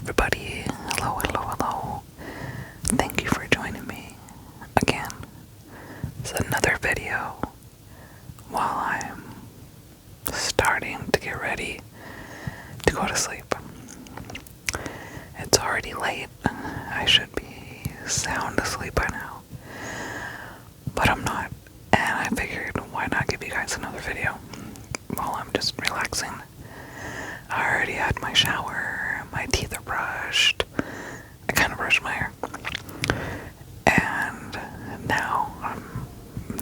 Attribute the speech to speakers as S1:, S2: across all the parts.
S1: everybody. Hello, hello, hello. Thank you for joining me again. It's another video while I'm starting to get ready to go to sleep. It's already late. I should be sound asleep by now. But I'm not. And I figured, why not give you guys another video while I'm just relaxing. I already had my shower, my teeth are brushed, I kind of brushed my hair, and now I'm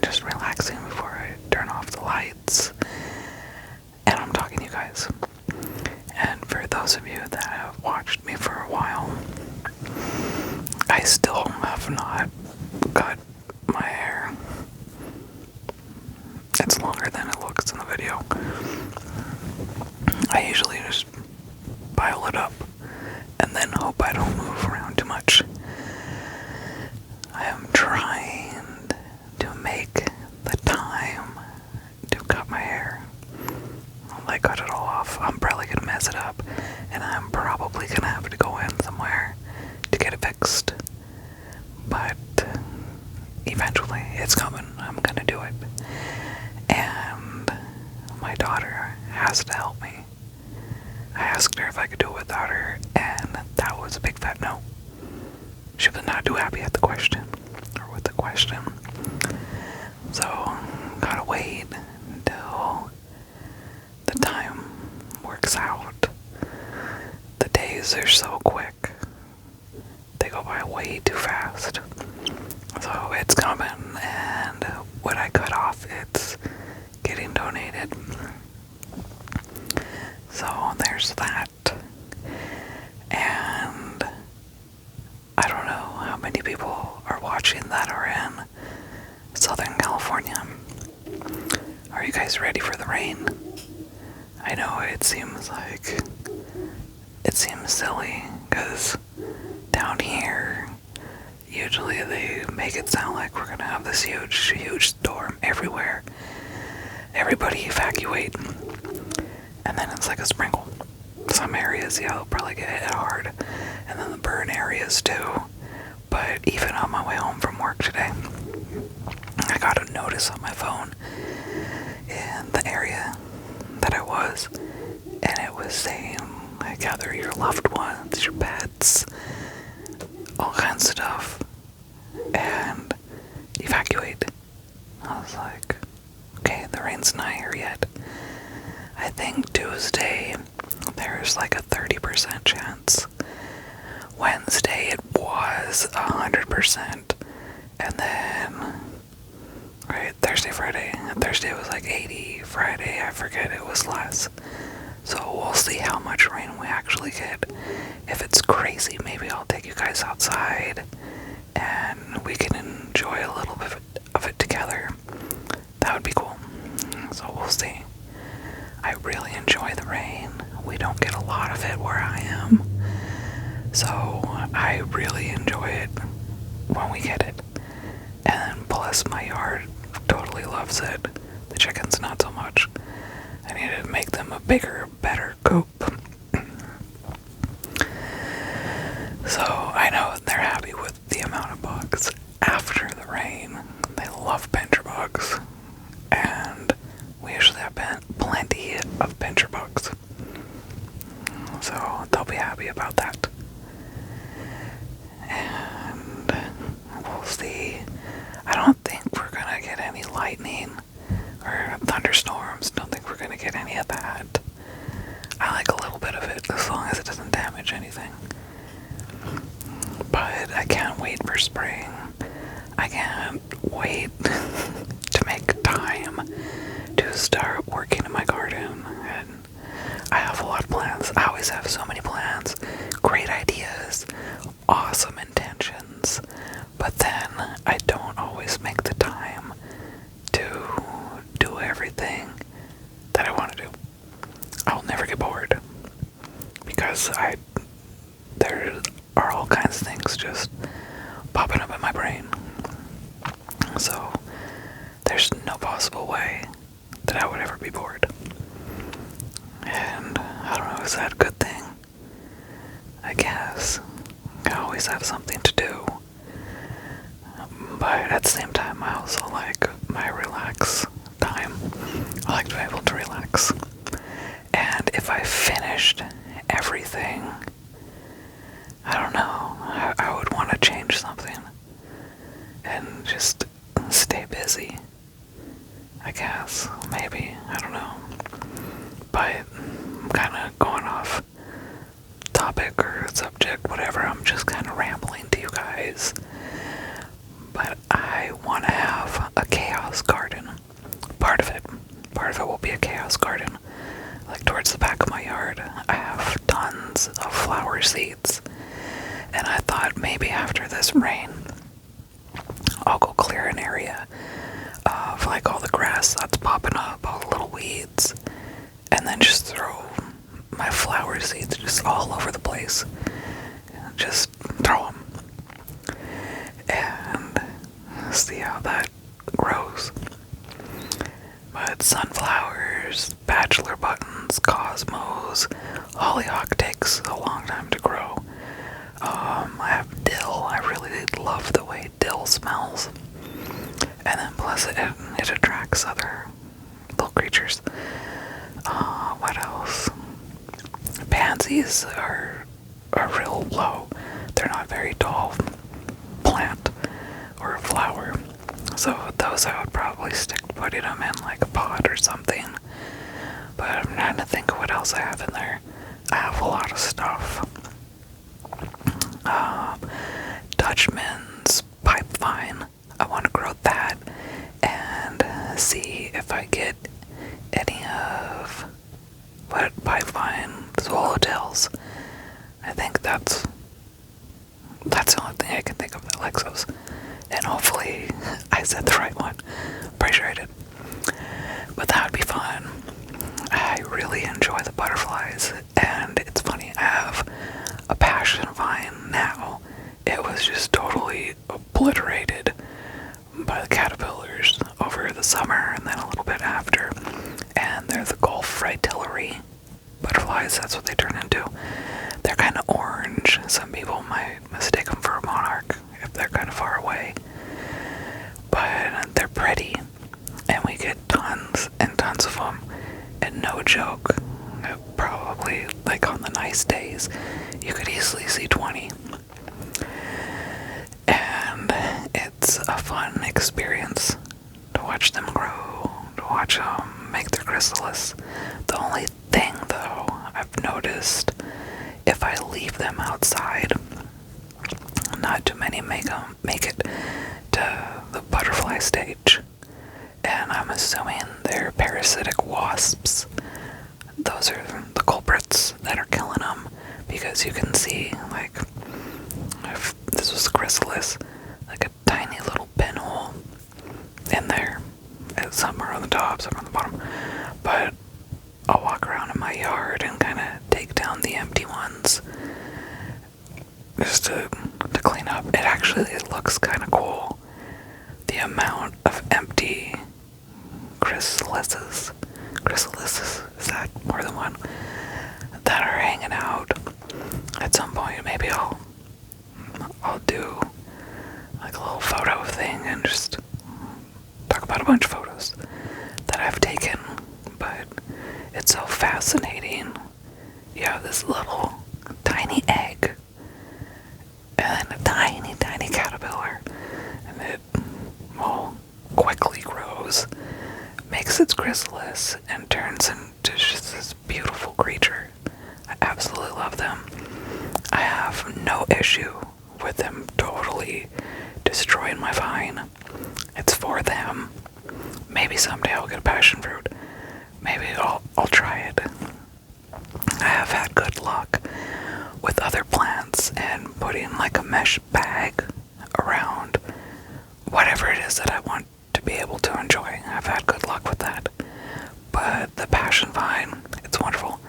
S1: just relaxing before I turn off the lights, and I'm talking to you guys. And for those of you that have watched me for a while, I still have not cut my hair. It's longer than it looks in the video. I usually just pile it up and then hope I don't move around too much. I am trying to make the time to cut my hair. I'll cut it all off. I'm probably gonna mess it up, and I'm probably gonna have to go in somewhere to get it fixed. But eventually, it's coming. I'm gonna do it. And my daughter has to help me. I asked her if I could do it without her, and that was a big fat no. She was not too happy at the question, or with the question. So, gotta wait until the time works out. The days are so quick. They go by way too fast. So, it's coming, and what I cut off, it's getting donated. So there's that. And I don't know how many people are watching that are in Southern California. Are you guys ready for the rain? I know it seems silly, because down here usually they make it sound like we're gonna have this huge storm everywhere. Everybody evacuate. And then it's like a sprinkle. Some areas, yeah, they'll probably get hit hard. And then the burn areas too. But even on my way home from work today, I got a notice on my phone in the area that I was. And it was saying, like, gather your loved ones, your pets, all kinds of stuff, and evacuate. I was like, okay, the rain's not here yet. I think Tuesday, there's like a 30% chance. Wednesday, it was 100%. And then, right, Thursday, Friday. Thursday was like 80. Friday, I forget, it was less. So we'll see how much rain we actually get. If it's crazy, maybe I'll take you guys outside and we can enjoy a little bit of it together. That would be cool. So we'll see. I really enjoy the rain. We don't get a lot of it where I am. So I really enjoy it when we get it. And plus my yard totally loves it. The chickens not so much. I need to make them a bigger, better coop. So I know they're happy with the amount of bugs after the rain. They love pincher bugs. And we usually have plenty of pincher bugs. So they'll be happy about that. And we'll see. I don't think we're gonna get any lightning or thunderstorms. Don't think we're gonna get any of that. I like a little bit of it as long as it doesn't damage anything. But I can't wait for spring. I can't wait to make time to start working in my garden. And I have a lot of plans. I always have so many plans, great ideas, awesome intentions, but then I don't always make the time to do everything that I want to do. I'll never get bored because there are all kinds of things just popping up in my brain. So there's no possible way that I would ever be bored. And I don't know, is that a good thing? I guess. I always have something to do. But at the same time, I also like my relax time. I like to be able to relax. And if I finished everything, I don't know, I would want to change something. And just stay busy. I guess. Maybe. I don't know. But I'm kind of going off topic or subject, whatever. I'm just kind of rambling to you guys. But I want to have a chaos garden. Part of it will be a chaos garden. Like towards the back of my yard, I have tons of flower seeds. And I thought maybe after this rain, I'll go clear an area of like all the grass that's popping up, all the little weeds, and then just throw my flower seeds just all over the place. Just throw them. And see how that grows. But sunflowers, bachelor buttons, cosmos, hollyhock takes a long time to grow. I have dill. I really love the way dill smells. And then plus it attracts other little creatures. What else? Pansies are real low. They're not very tall plant or a flower. So those I would probably stick putting them in like a pot or something. But I'm trying to think of what else I have in there. I have a lot of stuff. Dutchman's pipe vine. I want to grow that and see if I get any of what pipe vine swallowtails. I think that's the only thing I can think of that likes those. And hopefully I said the right one. Pretty sure I did. But that would be fun. I really enjoy the butterflies. And it's funny, I have a passion vine now. It was just totally obliterated by the caterpillars over the summer and then a little bit after. And they're the Gulf fritillary butterflies. That's what they turn into. They're kind of orange. Some people might mistake them for a monarch if they're kind of far away. But they're pretty. And we get tons and tons of them. And no joke, probably like on the nice days, you could easily see 20. And it's a fun experience to watch them grow, to watch them make their chrysalis. The only thing, though, I've noticed, if I leave them outside, not too many make it to the butterfly stage. And I'm assuming they're parasitic wasps. Those are the culprits that are killing them, because you can see, like, if this was a chrysalis, like a tiny little pinhole in there. Some are on the top, some are on the bottom. But I'll walk around in my yard and kind of take down the empty ones just to clean up. It looks kind of cool. The amount of empty chrysalises, is that more than one, that are hanging out. At some point, maybe I'll do like a little photo thing and just talk about a bunch of photos that I've taken. But it's so fascinating. You have this little tiny egg and then a tiny, tiny caterpillar, and it quickly grows, makes its chrysalis, and turns into just this beautiful creature. I absolutely love them. I have no issue with them totally destroying my vine. It's for them. Maybe someday I'll get a passion fruit. Maybe I'll try it. I have had good luck with other plants and putting like a mesh bag around whatever it is that I want to be able to enjoy. I've had good luck with that. But the passion vine, it's wonderful.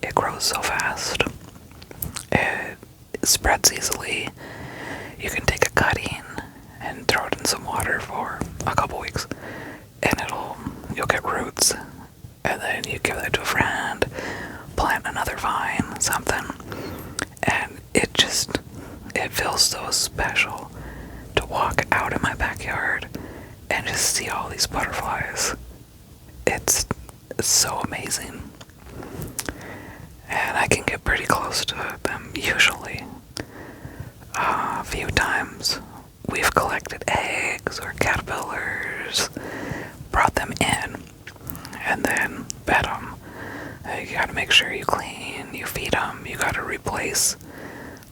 S1: It grows so fast. It spreads easily. You can take a cutting and throw it in some water for a couple weeks, and you'll get roots. And then you give that to a friend, plant another vine, something, and feels so special to walk out in my backyard and just see all these butterflies. It's so amazing. And I can get pretty close to them usually. A few times we've collected eggs or caterpillars, brought them in, and then fed them. You gotta make sure you clean, you feed them, you gotta replace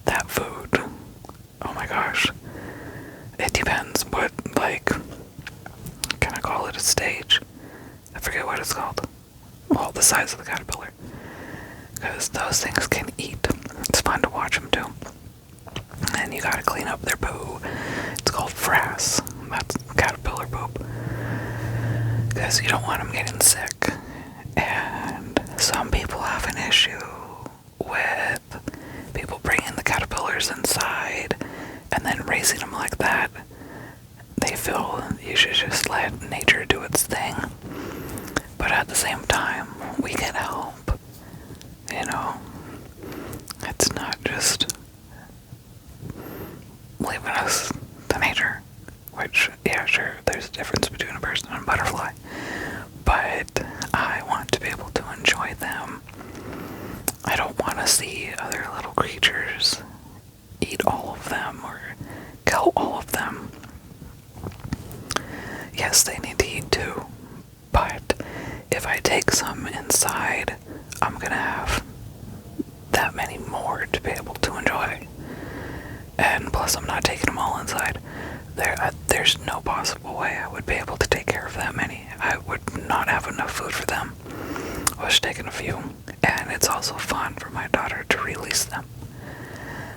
S1: that food. Oh my gosh. It depends, but like, can I call it a stage? I forget what it's called. Well, the size of the caterpillar. Because those things can eat. It's fun to watch them too. And you gotta clean up their poo. It's called frass. That's caterpillar poop. Because you don't want them getting sick. And some people have an issue with people bringing the caterpillars inside and then raising them like that. They feel you should just let nature do its thing. But at the same time, we can help. You know, it's not just leaving us to nature. Which, yeah, sure, there's a difference between a person and a butterfly. But I want to be able to enjoy them. I don't want to see other little creatures eat all of them or kill all of them. Yes, they need to eat too. But if I take some inside, I'm gonna have that many more to be able to enjoy. And plus, I'm not taking them all inside. There's no possible way I would be able to take care of that many. I would not have enough food for them. I was taking a few. And it's also fun for my daughter to release them.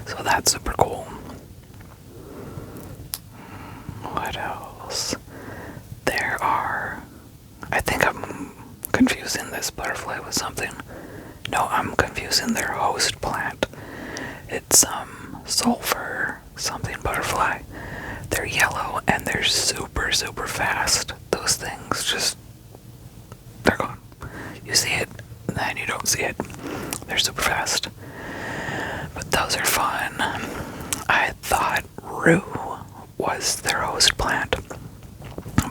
S1: So that's super cool. What else? I think I'm confusing this butterfly with something. No, I'm confusing their host plant. It's sulfur something butterfly. They're yellow and they're super, super fast. Those things they're gone. You see it, and then you don't see it. They're super fast. But those are fun. I thought rue was their host plant.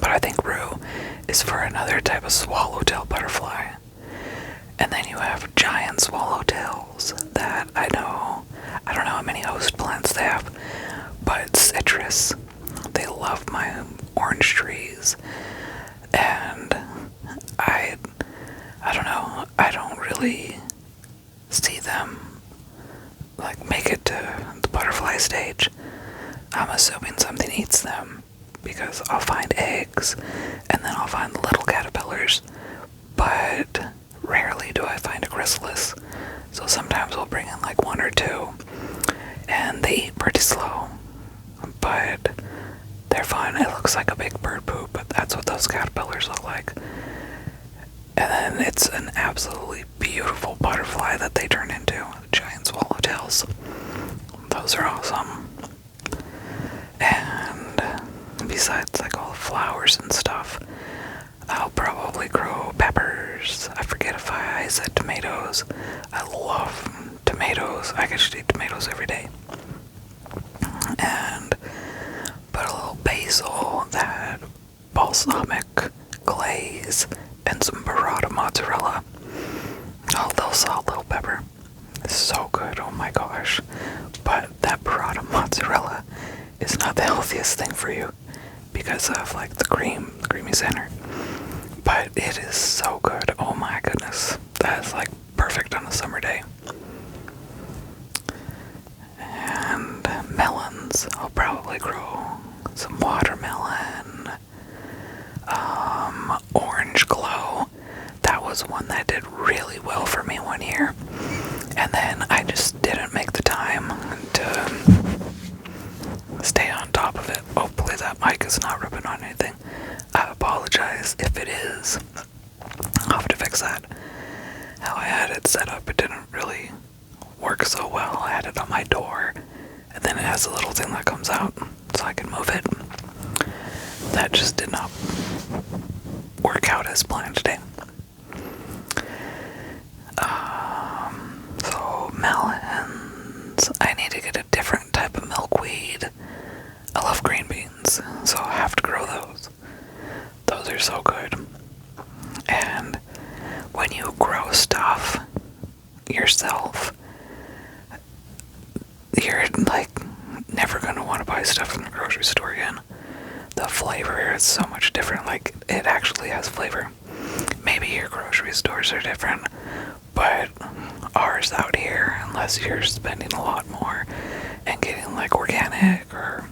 S1: But I think rue is for another type of swallowtail butterfly. And then you have giant swallowtails that I don't know how many host plants they have, but citrus. They love my orange trees. And I don't know, I don't really see them like make it to the butterfly stage. I'm assuming something eats them because I'll find eggs and then I'll find little caterpillars, but rarely do I find a chrysalis. So sometimes we'll bring in like one or two and they eat pretty slow, but they're fun. It looks like a big bird poop, but that's what those caterpillars look like. And then it's an absolutely beautiful butterfly that they turn into, giant swallowtails. Those are awesome. And besides like all the flowers and stuff, I'll probably grow peppers. I forget if I said tomatoes. I love tomatoes. I could just eat tomatoes every day. And put a little basil, that balsamic glaze, and some burrata mozzarella. Oh, little salt, little pepper. It's so good, oh my gosh. But that burrata mozzarella is not the healthiest thing for you because of like the creamy center. But it is so good, oh my goodness. That is like perfect on a summer day. And melons, I'll probably grow some watermelon, orange glow. That was one that did really well for me one year. And then I just didn't make the time to stay on top of it. Hopefully that mic is not ripping on anything. I apologize if it is. I'll have to fix that. How I had it set up, it didn't really work so well. I had it on my door, and then it has a little thing that comes out so I can move it. That just did not work out as planned today. So melons. I need to get a different type of milkweed weed. I love green beans, so I have to grow those. Those are so good. And when you grow stuff yourself, you're like never gonna want to buy stuff from the grocery store again. The flavor is so much different. Like, it actually has flavor. Maybe your grocery stores are different, but ours out here, unless you're spending a lot more and getting like organic or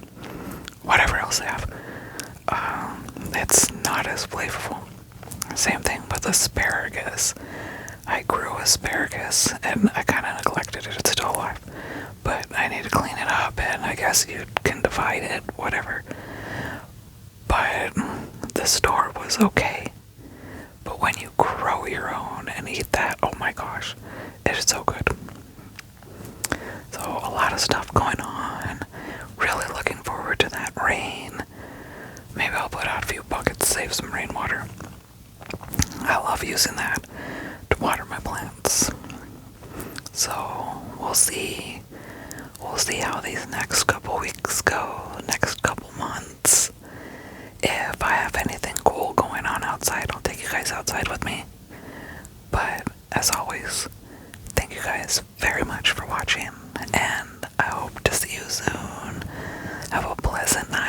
S1: whatever else they have, it's not as flavorful. Same thing with asparagus. I grew asparagus and I kind of neglected it. It's still alive, but I need to clean it up, and I guess you can divide it, whatever. But the store was okay. But when you grow your own and eat that, oh my gosh, it is so good. So a lot of stuff going on. Really looking forward to that rain. Maybe I'll put out a few buckets, save some rainwater. I love using that to water my plants. So we'll see. We'll see how these next couple weeks go, next couple months. If I have anything cool going on outside, I'll take you guys outside with me. But as always, thank you guys very much for watching, and I hope to see you soon. Have a pleasant night.